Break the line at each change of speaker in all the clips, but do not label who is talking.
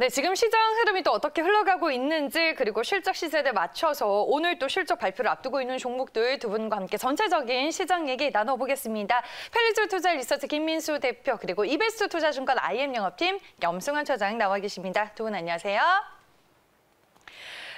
네, 지금 시장 흐름이 또 어떻게 흘러가고 있는지 그리고 실적 시세에 맞춰서 오늘 또 실적 발표를 앞두고 있는 종목들 두 분과 함께 전체적인 시장 얘기 나눠보겠습니다. 펠리즈 투자 리서치 김민수 대표 그리고 이베스트 투자증권 IM 영업팀 염승환 처장 나와 계십니다. 두 분 안녕하세요.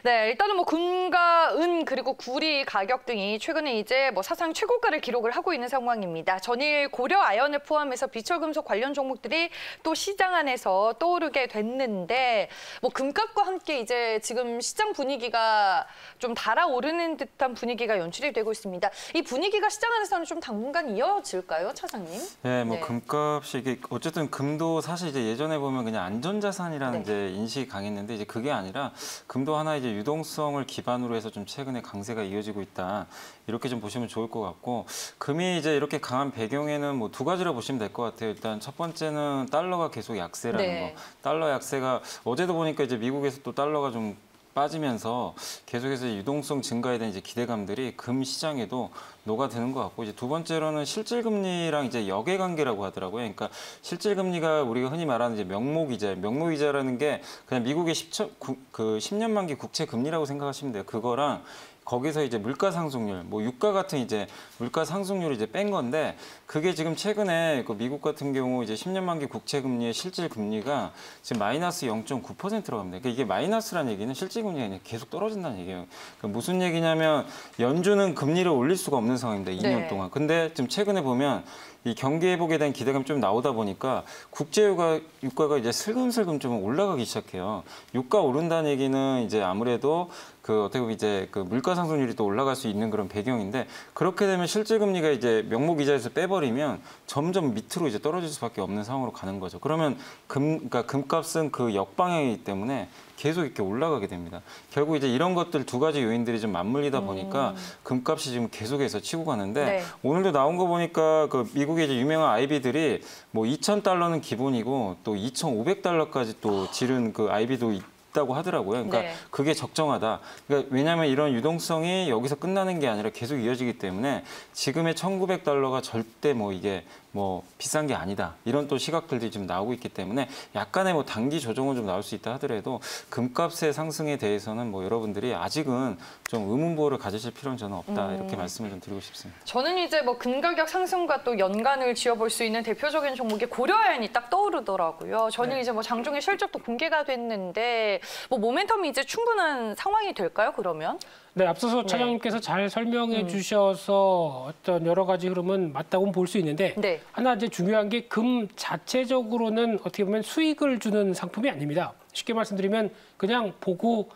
네, 일단은 뭐 금과 은 그리고 구리 가격 등이 최근에 이제 뭐 사상 최고가를 기록을 하고 있는 상황입니다. 전일 고려 아연을 포함해서 비철금속 관련 종목들이 또 시장 안에서 떠오르게 됐는데 뭐 금값과 함께 이제 지금 시장 분위기가 좀 달아오르는 듯한 분위기가 연출이 되고 있습니다. 이 분위기가 시장 안에서는 좀 당분간 이어질까요, 차장님?
네, 뭐 금값이 이게 어쨌든 금도 사실 이제 예전에 보면 그냥 안전자산이라는 이제 인식이 강했는데 이제 그게 아니라 금도 하나 이제 유동성을 기반으로 해서 좀 최근에 강세가 이어지고 있다. 이렇게 좀 보시면 좋을 것 같고 금이 이제 이렇게 강한 배경에는 뭐 두 가지로 보시면 될 것 같아요. 일단 첫 번째는 달러가 계속 약세라는 거. 달러 약세가 어제도 보니까 이제 미국에서 또 달러가 좀 빠지면서 계속해서 유동성 증가에 대한 이제 기대감들이 금 시장에도 녹아드는 것 같고 이제 두 번째로는 실질금리랑 이제 역외관계라고 하더라고요. 그러니까 실질금리가 우리가 흔히 말하는 이제 명목이자라는 게 그냥 미국의 10년 만기 국채 금리라고 생각하시면 돼요. 그거랑 거기서 이제 물가 상승률, 뭐 유가 같은 이제 물가 상승률을 이제 뺀 건데 그게 지금 최근에 그 미국 같은 경우 이제 10년 만기 국채 금리의 실질 금리가 지금 마이너스 0.9%로 갑니다. 그러니까 이게 마이너스라는 얘기는 실질 금리가 그냥 계속 떨어진다는 얘기예요. 그러니까 무슨 얘기냐면 연준은 금리를 올릴 수가 없는 상황입니다. 2년 동안. 근데 지금 최근에 보면 이 경기 회복에 대한 기대감이 좀 나오다 보니까 국제 유가가 이제 슬금슬금 좀 올라가기 시작해요. 유가 오른다는 얘기는 이제 아무래도 그 어떻게 보면 이제 그 물가 상승률이 또 올라갈 수 있는 그런 배경인데 그렇게 되면 실질 금리가 이제 명목 이자에서 빼버리면 점점 밑으로 이제 떨어질 수밖에 없는 상황으로 가는 거죠. 그러면 그러니까 금값은 그 역방향이기 때문에 계속 이렇게 올라가게 됩니다. 결국 이제 이런 것들 두 가지 요인들이 좀 맞물리다 보니까 금값이 지금 계속해서 치고 가는데 오늘도 나온 거 보니까 그 미국의 이제 유명한 IB들이 뭐 2,000달러는 기본이고 또 2,500달러까지 또 지른 그 IB도 있다고 하더라고요. 그러니까 그게 적정하다. 그러니까 왜냐하면 이런 유동성이 여기서 끝나는 게 아니라 계속 이어지기 때문에 지금의 1,900달러가 절대 뭐 이게 뭐 비싼 게 아니다. 이런 또 시각들이 지금 나오고 있기 때문에 약간의 뭐 단기 조정은 좀 나올 수 있다 하더라도 금값의 상승에 대해서는 뭐 여러분들이 아직은 좀 의문부호를 가지실 필요는 저는 없다. 이렇게 말씀을 좀 드리고 싶습니다.
저는 이제 뭐 금 가격 상승과 또 연관을 지어볼 수 있는 대표적인 종목이 고려아연이 딱 떠오르더라고요. 저는 이제 뭐 장중에 실적도 공개가 됐는데 뭐 모멘텀이 이제 충분한 상황이 될까요, 그러면?
네, 앞서서 차장님께서 잘 설명해 주셔서 어떤 여러 가지 흐름은 맞다고 볼 수 있는데 하나 이제 중요한 게 금 자체적으로는 어떻게 보면 수익을 주는 상품이 아닙니다. 쉽게 말씀드리면 그냥 보고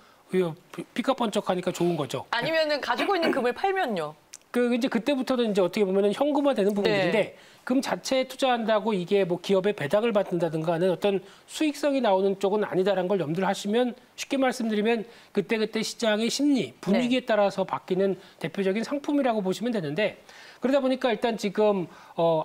삐까뻔쩍하니까 좋은 거죠.
아니면은 가지고 있는 금을 팔면요.
이제 그때부터는 이제 어떻게 보면은 현금화되는 부분인데 금 자체에 투자한다고 이게 뭐 기업의 배당을 받는다든가 하는 어떤 수익성이 나오는 쪽은 아니다라는 걸 염두를 하시면 쉽게 말씀드리면 그때그때 시장의 심리, 분위기에 따라서 바뀌는 대표적인 상품이라고 보시면 되는데 그러다 보니까 일단 지금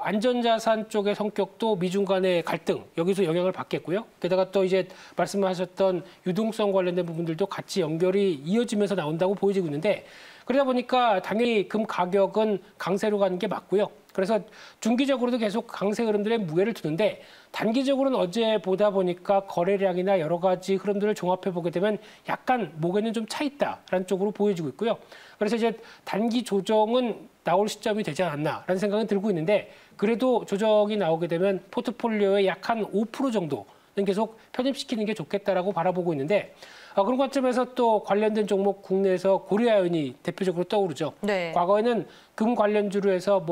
안전자산 쪽의 성격도 미중 간의 갈등 여기서 영향을 받겠고요. 게다가 또 이제 말씀하셨던 유동성 관련된 부분들도 같이 연결이 이어지면서 나온다고 보여지고 있는데 그러다 보니까 당연히 금 가격은 강세로 가는 게 맞고요. 그래서 중기적으로도 계속 강세 흐름들의 무게를 두는데 단기적으로는 어제 보다 보니까 거래량이나 여러 가지 흐름들을 종합해 보게 되면 약간 목에는 좀 차 있다라는 쪽으로 보여지고 있고요. 그래서 이제 단기 조정은 나올 시점이 되지 않았나라는 생각은 들고 있는데 그래도 조정이 나오게 되면 포트폴리오의 약 한 5% 정도는 계속 편입시키는 게 좋겠다라고 바라보고 있는데 그런 관점에서 또 관련된 종목 국내에서 고려아연이 대표적으로 떠오르죠. 과거에는 금 관련주로 해서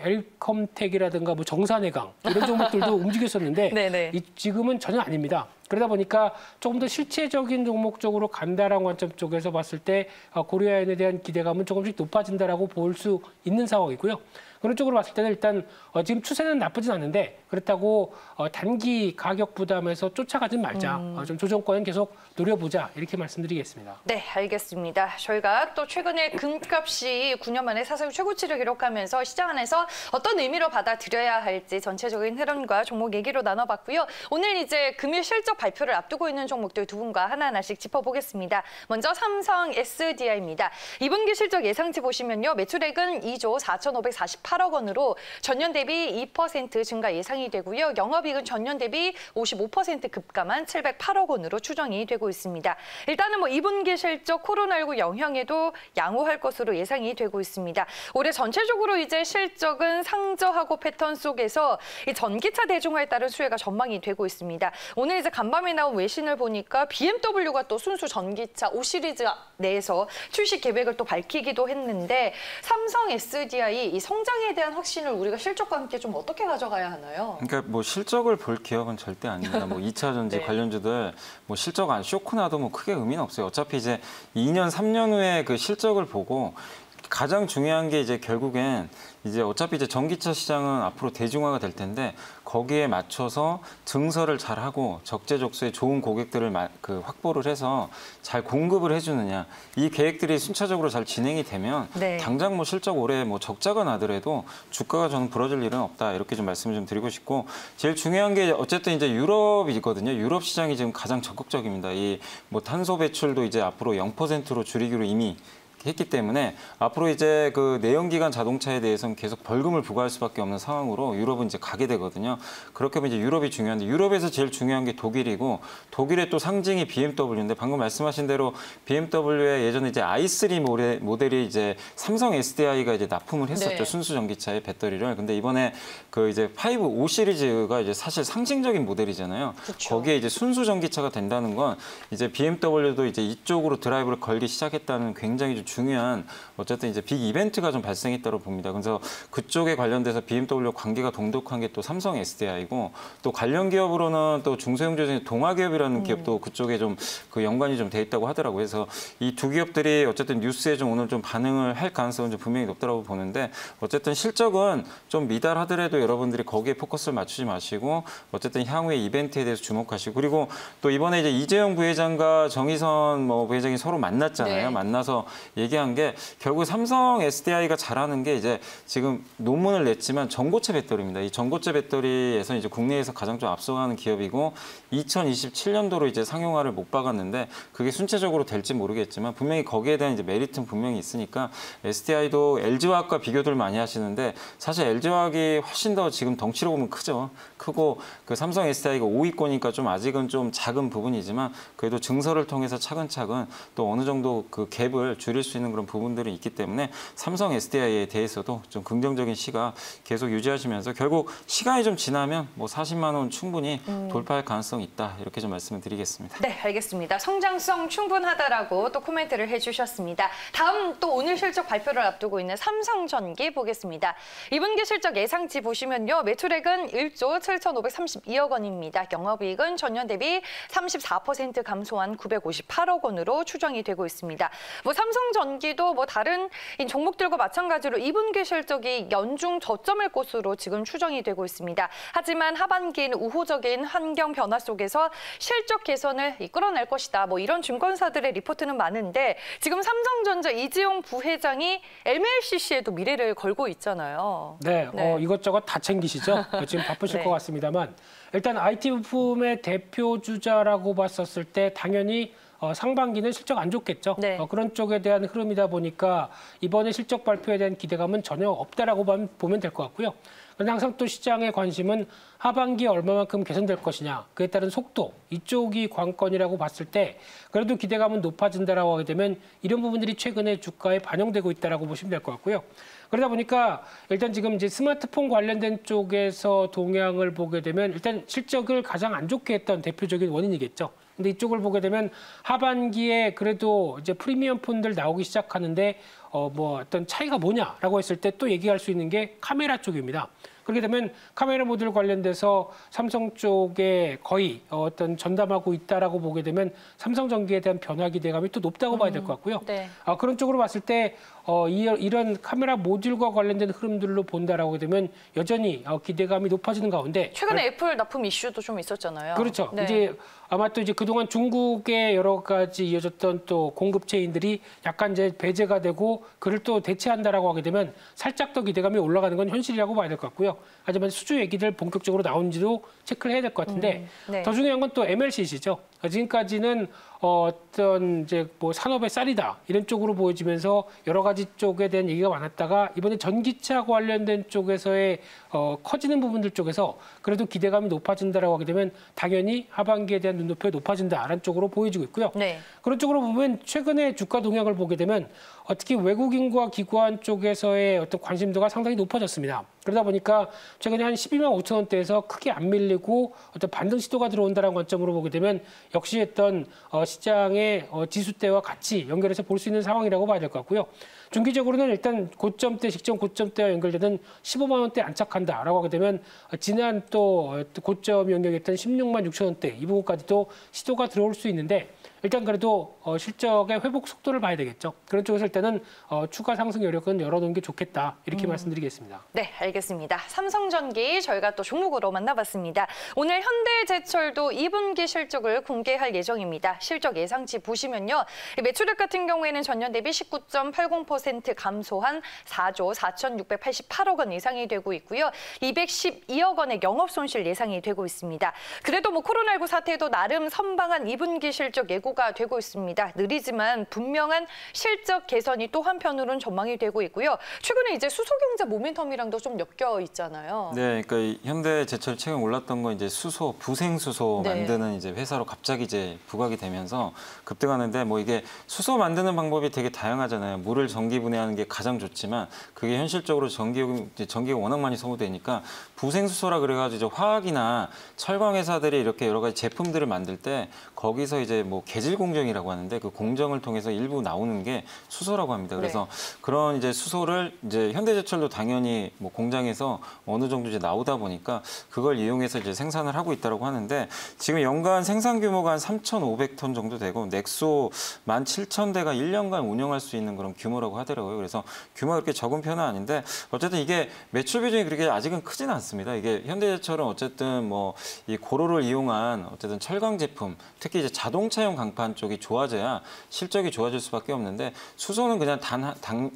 엘컴텍이라든가 뭐 정산해강 이런 종목들도 움직였었는데 지금은 전혀 아닙니다. 그러다 보니까 조금 더 실체적인 종목 쪽으로 간다라는 관점 쪽에서 봤을 때 고려아연에 대한 기대감은 조금씩 높아진다라고 볼 수 있는 상황이고요. 그런 쪽으로 봤을 때는 일단 지금 추세는 나쁘진 않은데 그렇다고 단기 가격 부담에서 쫓아가진 말자. 좀 조정권은 계속 노려보자. 이렇게 말씀드리겠습니다.
네, 알겠습니다. 저희가 또 최근에 금값이 기업들이 9년 만에 사상 최고치를 기록하면서 시장 안에서 어떤 의미로 받아들여야 할지 전체적인 흐름과 종목 얘기로 나눠봤고요. 오늘 이제 금일 실적 발표를 앞두고 있는 종목들 두 분과 하나하나씩 짚어보겠습니다. 먼저 삼성 SDI입니다. 2분기 실적 예상치 보시면요. 매출액은 2조 4,548억 원으로 전년 대비 2% 증가 예상이 되고요. 영업이익은 전년 대비 55% 급감한 708억 원으로 추정이 되고 있습니다. 일단은 뭐 2분기 실적 코로나19 영향에도 양호할 것으로 예상이 되고 있습니다. 올해 전체적으로 이제 실적은 상저하고 패턴 속에서 이 전기차 대중화에 따른 수혜가 전망이 되고 있습니다. 오늘 이제 간밤에 나온 외신을 보니까 BMW가 또 순수 전기차 5시리즈 내에서 출시 계획을 또 밝히기도 했는데 삼성 SDI 이 성장에 대한 확신을 우리가 실적과 함께 좀 어떻게 가져가야 하나요?
그러니까 뭐 실적을 볼 기업은 절대 아닙니다. 뭐 2차 전지
네.
관련주들 뭐 실적 안 쇼크 나도 뭐 크게 의미는 없어요. 어차피 이제 2년, 3년 후에 그 실적을 보고 가장 중요한 게 이제 결국엔 이제 어차피 이제 전기차 시장은 앞으로 대중화가 될 텐데 거기에 맞춰서 증설을 잘 하고 적재적소에 좋은 고객들을 확보를 해서 잘 공급을 해주느냐 이 계획들이 순차적으로 잘 진행이 되면
네.
당장 뭐 실적 올해 뭐 적자가 나더라도 주가가 저는 부러질 일은 없다 이렇게 좀 말씀을 좀 드리고 싶고 제일 중요한 게 어쨌든 이제 유럽이거든요. 유럽 시장이 지금 가장 적극적입니다. 이 뭐 탄소 배출도 이제 앞으로 0%로 줄이기로 이미 했기 때문에 앞으로 이제 그 내연기관 자동차에 대해서는 계속 벌금을 부과할 수밖에 없는 상황으로 유럽은 이제 가게 되거든요. 그렇게 하면 이제 유럽이 중요한데 유럽에서 제일 중요한 게 독일이고 독일의 또 상징이 BMW인데 방금 말씀하신 대로 BMW의 예전에 이제 i3 모델이 이제 삼성 SDI가 이제 납품을 했었죠.
네.
순수 전기차의 배터리를. 근데 이번에 그 이제 5 시리즈가 이제 사실 상징적인 모델이잖아요.
그쵸.
거기에 이제 순수 전기차가 된다는 건 이제 BMW도 이제 이쪽으로 드라이브를 걸기 시작했다는 굉장히 좀 중요한 어쨌든 이제 빅 이벤트가 좀 발생했다고 봅니다. 그래서 그쪽에 관련돼서 BMW 관계가 동독한 게 또 삼성 SDI고 또 관련 기업으로는 또 중소형주 중에 동아기업이라는 기업도 그쪽에 좀 그 연관이 좀 돼 있다고 하더라고요. 그래서 이 두 기업들이 어쨌든 뉴스에 좀 오늘 좀 반응을 할 가능성은 좀 분명히 높다고 보는데 어쨌든 실적은 좀 미달하더라도 여러분들이 거기에 포커스를 맞추지 마시고 어쨌든 향후의 이벤트에 대해서 주목하시고 그리고 또 이번에 이제 이재용 부회장과 정의선 뭐 부회장이 서로 만났잖아요.
네.
만나서 얘기한 게 결국 삼성 SDI가 잘하는 게 이제 지금 논문을 냈지만 전고체 배터리입니다. 이 전고체 배터리에서 이제 국내에서 가장 좀 앞서가는 기업이고 2027년도로 이제 상용화를 못 박았는데 그게 순차적으로 될지 모르겠지만 분명히 거기에 대한 이제 메리트는 분명히 있으니까 SDI도 LG화학과 비교들 많이 하시는데 사실 LG화학이 훨씬 더 지금 덩치로 보면 크죠. 크고 그 삼성 SDI가 5위권이니까 좀 아직은 좀 작은 부분이지만 그래도 증설을 통해서 차근차근 또 어느 정도 그 갭을 줄일 수 있는 그런 부분들이 있기 때문에 삼성 SDI에 대해서도 좀 긍정적인 시각 계속 유지하시면서 결국 시간이 좀 지나면 뭐 40만 원 충분히 돌파할 가능성이 있다 이렇게 좀 말씀을 드리겠습니다.
네, 알겠습니다. 성장성 충분하다라고 또 코멘트를 해주셨습니다. 다음 또 오늘 실적 발표를 앞두고 있는 삼성전기 보겠습니다. 2분기 실적 예상치 보시면요. 매출액은 1조 7,532억 원입니다. 영업이익은 전년 대비 34% 감소한 958억 원으로 추정이 되고 있습니다. 뭐 삼성전기도 뭐 다른 종목들과 마찬가지로 2분기 실적이 연중 저점일 것으로 지금 추정이 되고 있습니다. 하지만 하반기에는 우호적인 환경 변화 속에서 실적 개선을 이끌어낼 것이다. 뭐 이런 증권사들의 리포트는 많은데 지금 삼성전자 이재용 부회장이 MLCC에도 미래를 걸고 있잖아요.
네,
네.
이것저것 다 챙기시죠? 지금 바쁘실
네.
것 같습니다만 일단 IT 부품의 대표 주자라고 봤었을 때 당연히 상반기는 실적 안 좋겠죠.
네.
그런 쪽에 대한 흐름이다 보니까 이번에 실적 발표에 대한 기대감은 전혀 없다라고 보면 될 것 같고요. 그런데 항상 또 시장의 관심은 하반기에 얼마만큼 개선될 것이냐, 그에 따른 속도, 이쪽이 관건이라고 봤을 때 그래도 기대감은 높아진다라고 하게 되면 이런 부분들이 최근에 주가에 반영되고 있다라고 보시면 될 것 같고요. 그러다 보니까 일단 지금 이제 스마트폰 관련된 쪽에서 동향을 보게 되면 일단 실적을 가장 안 좋게 했던 대표적인 원인이겠죠. 근데 이쪽을 보게 되면 하반기에 그래도 이제 프리미엄 폰들 나오기 시작하는데 뭐 어떤 차이가 뭐냐라고 했을 때 또 얘기할 수 있는 게 카메라 쪽입니다. 그렇게 되면 카메라 모듈 관련돼서 삼성 쪽에 거의 어떤 전담하고 있다라고 보게 되면 삼성전기에 대한 변화 기대감이 또 높다고 봐야 될 것 같고요.
네.
그런 쪽으로 봤을 때 이런 카메라 모듈과 관련된 흐름들로 본다라고 하게 되면 여전히 기대감이 높아지는 가운데
최근에 애플 납품 이슈도 좀 있었잖아요.
그렇죠.
네.
이제 아마 또 이제 그동안 중국의 여러 가지 이어졌던 또 공급 체인들이 약간 이제 배제가 되고 그를 또 대체한다라고 하게 되면 살짝 더 기대감이 올라가는 건 현실이라고 봐야 될 것 같고요. 하지만 수주 얘기들 본격적으로 나온지도 체크를 해야 될 것 같은데
네.
더 중요한 건 또 MLCC죠. 지금까지는 어떤 이제 뭐 산업의 쌀이다 이런 쪽으로 보여지면서 여러 가지 쪽에 대한 얘기가 많았다가 이번에 전기차 관련된 쪽에서의 커지는 부분들 쪽에서 그래도 기대감이 높아진다라고 하게 되면 당연히 하반기에 대한 눈높이가 높아진다라는 쪽으로 보여지고 있고요.
네.
그런 쪽으로 보면 최근에 주가 동향을 보게 되면 특히 외국인과 기관 쪽에서의 어떤 관심도가 상당히 높아졌습니다. 그러다 보니까 최근에 한 12만 5천 원대에서 크게 안 밀리고 어떤 반등 시도가 들어온다는 관점으로 보게 되면 역시 했던 시장의 지수대와 같이 연결해서 볼 수 있는 상황이라고 봐야 될 것 같고요. 중기적으로는 일단 고점대, 직전 고점대와 연결되는 15만 원대 안착한다라고 하게 되면 지난 또 고점 영역이었던 16만 6천 원대 이 부분까지도 시도가 들어올 수 있는데 일단 그래도 실적의 회복 속도를 봐야 되겠죠. 그런 쪽에서 일단은 추가 상승 여력은 열어놓은 게 좋겠다 이렇게 말씀드리겠습니다.
네, 알겠습니다. 삼성전기 저희가 또 종목으로 만나봤습니다. 오늘 현대제철도 2분기 실적을 공개할 예정입니다. 실적 예상치 보시면요. 매출액 같은 경우에는 전년 대비 19.80% 감소한 4조 4,688억 원 예상이 되고 있고요. 212억 원의 영업손실 예상이 되고 있습니다. 그래도 뭐 코로나19 사태도 나름 선방한 2분기 실적 예고가 되고 있습니다. 느리지만 분명한 실적 개선이 또 한편으로는 전망이 되고 있고요. 최근에 이제 수소경제 모멘텀이랑도 좀 엮여 있잖아요.
네, 그러니까 이 현대제철 최근 올랐던 건 이제 수소, 부생수소
네.
만드는 이제 회사로 갑자기 이제 부각이 되면서 급등하는데 뭐 이게 수소 만드는 방법이 되게 다양하잖아요. 물을 전기 분해하는 게 가장 좋지만 그게 현실적으로 전기가 워낙 많이 소모되니까 부생수소라 그래가지고 이제 화학이나 철강 회사들이 이렇게 여러 가지 제품들을 만들 때 거기서 이제 뭐 개질 공정이라고 하는데 그 공정을 통해서 일부 나오는 게 수소라고 합니다. 그래서 그런 이제 수소를 이제 현대제철도 당연히 뭐 공장에서 어느 정도 이제 나오다 보니까 그걸 이용해서 이제 생산을 하고 있다고 하는데 지금 연간 생산 규모가 한 3,500톤 정도 되고 넥소 17,000대가 1년간 운영할 수 있는 그런 규모라고 하더라고요. 그래서 규모가 그렇게 적은 편은 아닌데 어쨌든 이게 매출 비중이 그렇게 아직은 크지는 않습니다. 이게 현대제철은 어쨌든 뭐 이 고로를 이용한 어쨌든 철강 제품, 특히 이제 자동차용 강판 쪽이 좋아져야 실적이 좋아질 수밖에 없는데 수소는 그냥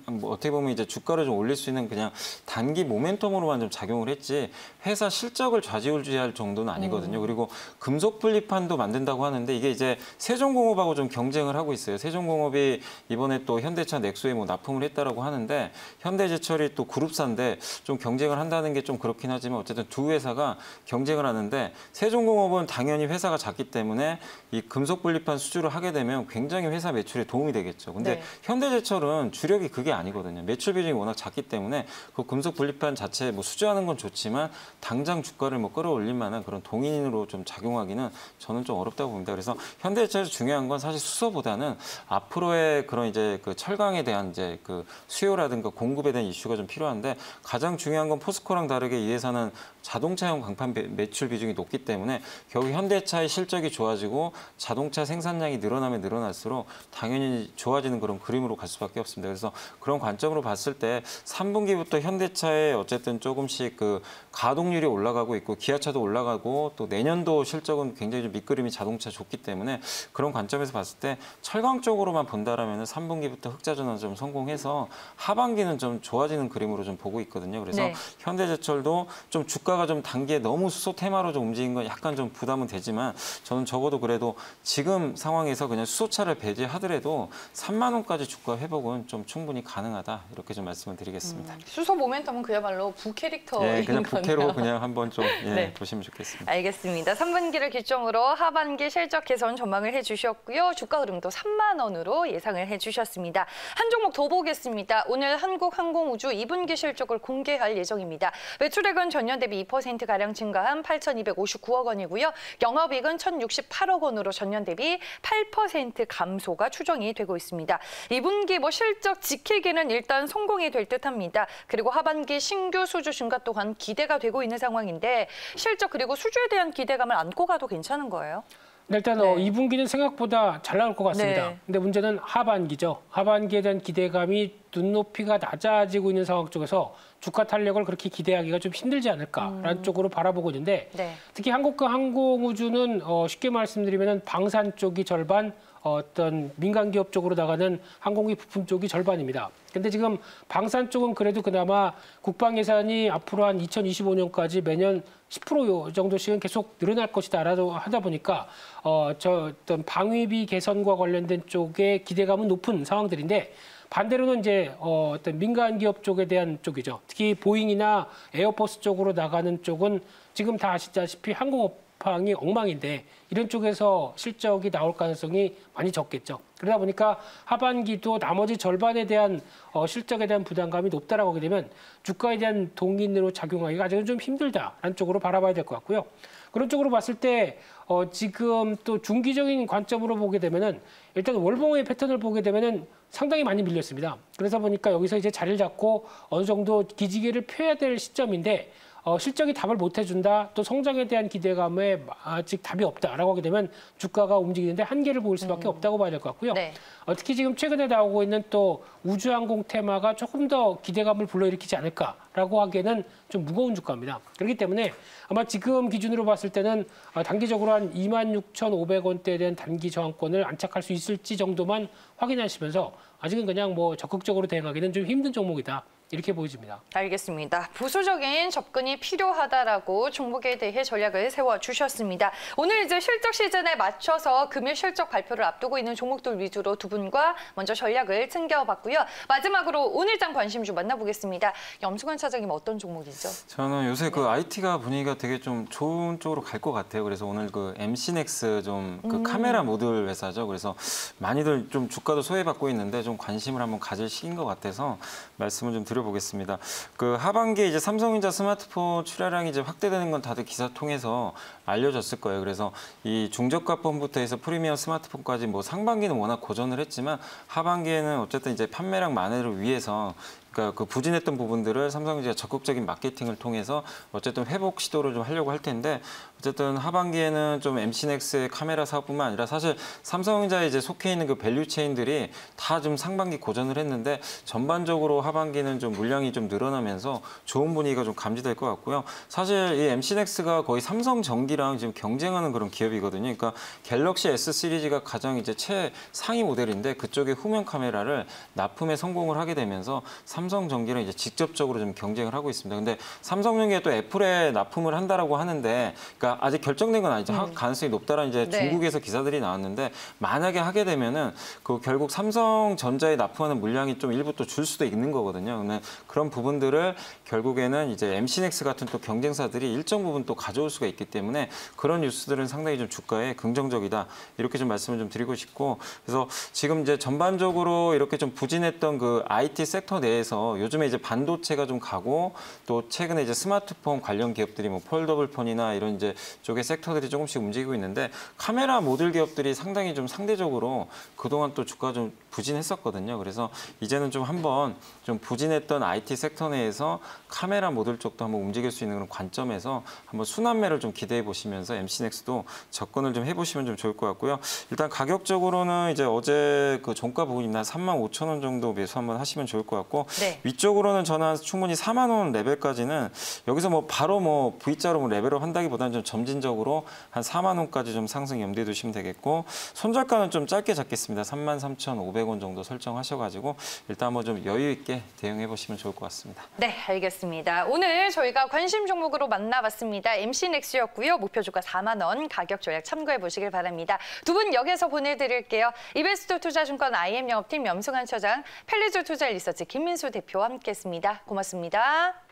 뭐 어떻게 보면 이제 주가를 좀 올릴 수 있는 그냥 단기 모멘텀으로만 좀 작용을 했지 회사 실적을 좌지우지할 정도는 아니거든요. 그리고 금속 분리판도 만든다고 하는데 이게 이제 세종공업하고 좀 경쟁을 하고 있어요. 세종공업이 이번에 또 현대차 넥소에 뭐 납품을 했다라고 하는데 현대제철이 또 그룹사인데 좀 경쟁을 한다는 게 좀 그렇긴 하지만 어쨌든 두 회사가 경쟁을 하는데 세종공업은 당연히 회사가 작기 때문에 이 금속 분리판 수주를 하게 되면 굉장히 회사 매출에 도움이 되겠죠. 근데
네.
현대제철은 주력이 그게 아니거든요. 매출 비중이 워낙 작기 때문에 그 금속 분리판 자체 뭐 수주하는 건 좋지만 당장 주가를 뭐 끌어올릴 만한 그런 동인으로 좀 작용하기는 저는 좀 어렵다고 봅니다. 그래서 현대제철에서 중요한 건 사실 수소보다는 앞으로의 그런 이제 그 철강에 대한 이제 그 수요라든가 공급에 대한 이슈가 좀 필요한데 가장 중요한 건 포스코랑 다르게 이 회사는 자동차용 강판 매출 비중이 높기 때문에 결국 현대차의 실적이 좋아지고 자동차 생산량이 늘어나면 늘어날수록 당연히 좋아지는 그런 그림으로 갈 수밖에 없습니다. 그래서 그런 관점으로 봤을 때 3분기부터 현대차의 어쨌든 조금씩 그 가동률이 올라가고 있고 기아차도 올라가고 또 내년도 실적은 굉장히 좀 밑그림이 자동차 좋기 때문에 그런 관점에서 봤을 때 철강 쪽으로만 본다라면 3분기부터 흑자 전환 좀 성공해서 하반기는 좀 좋아지는 그림으로 좀 보고 있거든요. 그래서
네.
현대제철도 좀 주가가 좀 단기에 너무 수소 테마로 좀 움직인 건 약간 좀 부담은 되지만 저는 적어도 그래도 지금 상황에서 그냥 수소차를 배제하더라도 3만 원까지 주가 회복은 좀 충분히 가능하다 이렇게 좀 말씀을 드리겠습니다.
수소 모멘텀은 그야말로 부캐릭터인
예, 그냥 부캐로
거네요.
그냥 한번 좀
네.
보시면 좋겠습니다.
알겠습니다. 3분기를 기점으로 하반기 실적 개선 전망을 해주셨고요. 주가 흐름도 3만 원으로 예상을 해주셨습니다. 한 종목 더 보겠습니다. 오늘 한국항공우주 2분기 실적을 공개할 예정입니다. 매출액은 전년 대비 2%가량 증가한 8,259억 원이고요. 영업이익은 1,068억 원으로 전년 대비 8% 감소가 추정이 되고 있습니다. 2분기 실적 지키기는 일단 성공이 될 듯합니다. 그리고 하반기 신규 수주 증가 또한 기대가 되고 있는 상황인데 실적 그리고 수주에 대한 기대감을 안고 가도 괜찮은 거예요?
일단
네.
2분기는 생각보다 잘 나올 것 같습니다.
네.
근데 문제는 하반기죠. 하반기에 대한 기대감이 눈높이가 낮아지고 있는 상황 쪽에서 주가 탄력을 그렇게 기대하기가 좀 힘들지 않을까라는 쪽으로 바라보고 있는데
네.
특히 한국과 항공우주는 쉽게 말씀드리면 방산 쪽이 절반, 어떤 민간 기업 쪽으로 나가는 항공기 부품 쪽이 절반입니다. 근데 지금 방산 쪽은 그래도 그나마 국방 예산이 앞으로 한 2025년까지 매년 10% 정도씩은 계속 늘어날 것이다라고 하다 보니까 어떤 방위비 개선과 관련된 쪽에 기대감은 높은 상황들인데 반대로는 이제 어떤 민간 기업 쪽에 대한 쪽이죠. 특히 보잉이나 에어버스 쪽으로 나가는 쪽은 지금 다 아시다시피 항공업황이 엉망인데 이런 쪽에서 실적이 나올 가능성이 많이 적겠죠. 그러다 보니까 하반기도 나머지 절반에 대한 실적에 대한 부담감이 높다라고 하게 되면 주가에 대한 동인으로 작용하기가 아직은 좀 힘들다라는 쪽으로 바라봐야 될 것 같고요. 그런 쪽으로 봤을 때 지금 또 중기적인 관점으로 보게 되면은 일단 월봉의 패턴을 보게 되면은 상당히 많이 밀렸습니다. 그래서 보니까 여기서 이제 자리를 잡고 어느 정도 기지개를 펴야 될 시점인데 실적이 답을 못 해준다. 또 성장에 대한 기대감에 아직 답이 없다라고 하게 되면 주가가 움직이는데 한계를 보일 수밖에 없다고 봐야 될 것 같고요.
네.
특히 지금 최근에 나오고 있는 또 우주항공 테마가 조금 더 기대감을 불러일으키지 않을까라고 하기에는 좀 무거운 주가입니다. 그렇기 때문에 아마 지금 기준으로 봤을 때는 단기적으로 한 26,500원대에 대한 단기 저항권을 안착할 수 있을지 정도만 확인하시면서 아직은 그냥 뭐 적극적으로 대응하기는 좀 힘든 종목이다. 이렇게 보여집니다.
알겠습니다. 보수적인 접근이 필요하다라고 종목에 대해 전략을 세워주셨습니다. 오늘 이제 실적 시즌에 맞춰서 금일 실적 발표를 앞두고 있는 종목들 위주로 두 분과 먼저 전략을 챙겨봤고요. 마지막으로 오늘장 관심주 만나보겠습니다. 염승환 차장님 어떤 종목이죠?
저는 요새 그 IT가 분위기가 되게 좀 좋은 쪽으로 갈 것 같아요. 그래서 오늘 그 MC넥스 좀 그 카메라 모듈 회사죠. 그래서 많이들 좀 주가도 소외받고 있는데 좀 관심을 한번 가질 시기인 것 같아서 말씀을 좀 드려보겠습니다. 그 하반기에 이제 삼성전자 스마트폰 출하량이 이제 확대되는 건 다들 기사 통해서 알려졌을 거예요. 그래서 이 중저가 폰부터 해서 프리미엄 스마트폰까지 뭐 상반기는 워낙 고전을 했지만 하반기에는 어쨌든 이제 판매량 만회를 위해서 그러니까 그 부진했던 부분들을 삼성전자가 적극적인 마케팅을 통해서 어쨌든 회복 시도를 좀 하려고 할 텐데 어쨌든 하반기에는 좀 MC넥스의 카메라 사업뿐만 아니라 사실 삼성전자에 이제 속해 있는 그 밸류 체인들이 다 좀 상반기 고전을 했는데 전반적으로 하반기는 좀 물량이 좀 늘어나면서 좋은 분위기가 좀 감지될 것 같고요. 사실 이 MC넥스가 거의 삼성전기랑 지금 경쟁하는 그런 기업이거든요. 그러니까 갤럭시 S 시리즈가 가장 이제 최상위 모델인데 그쪽에 후면 카메라를 납품에 성공을 하게 되면서 삼성전기랑 이제 직접적으로 좀 경쟁을 하고 있습니다. 근데 삼성전기가 또 애플에 납품을 한다라고 하는데, 그러니까 아직 결정된 건 아니죠. 가능성이 높다라는 이제
네.
중국에서 기사들이 나왔는데 만약에 하게 되면은 그 결국 삼성전자에 납품하는 물량이 좀 일부 또 줄 수도 있는 거거든요. 근데 그런 부분들을 결국에는 이제 MC넥스 같은 또 경쟁사들이 일정 부분 또 가져올 수가 있기 때문에 그런 뉴스들은 상당히 좀 주가에 긍정적이다. 이렇게 좀 말씀을 좀 드리고 싶고, 그래서 지금 이제 전반적으로 이렇게 좀 부진했던 그 IT 섹터 내에서 요즘에 이제 반도체가 좀 가고 또 최근에 이제 스마트폰 관련 기업들이 뭐 폴더블 폰이나 이런 이제 쪽의 섹터들이 조금씩 움직이고 있는데 카메라 모듈 기업들이 상당히 좀 상대적으로 그동안 또 주가가 좀 부진했었거든요. 그래서 이제는 좀 한번 좀 부진했던 IT 섹터 내에서 카메라 모듈 쪽도 한번 움직일 수 있는 그런 관점에서 한번 순환매를 좀 기대해 보시면서 MC넥스도 접근을 좀 해보시면 좀 좋을 것 같고요. 일단 가격적으로는 이제 어제 그 종가 부분이나 35,000원 정도 매수 한번 하시면 좋을 것 같고
네.
위쪽으로는 저는 충분히 4만 원 레벨까지는 여기서 뭐 바로 뭐 V자로 뭐 레벨업 한다기보다는 좀 점진적으로 한 4만 원까지 좀 상승 염두에 두시면 되겠고 손절가는 좀 짧게 잡겠습니다. 33,500원 정도 설정하셔가지고 일단 한번 좀 여유 있게 대응해 보시면 좋을 것 같습니다.
네, 알겠습니다. 오늘 저희가 관심 종목으로 만나봤습니다. MC넥스였고요. 목표 주가 4만 원, 가격 조약 참고해 보시길 바랍니다. 두 분 여기서 보내드릴게요. 이베스트 투자증권 IM 영업팀 염승환 처장, 펠리즈 투자 리서치 김민수 대표와 함께했습니다. 고맙습니다.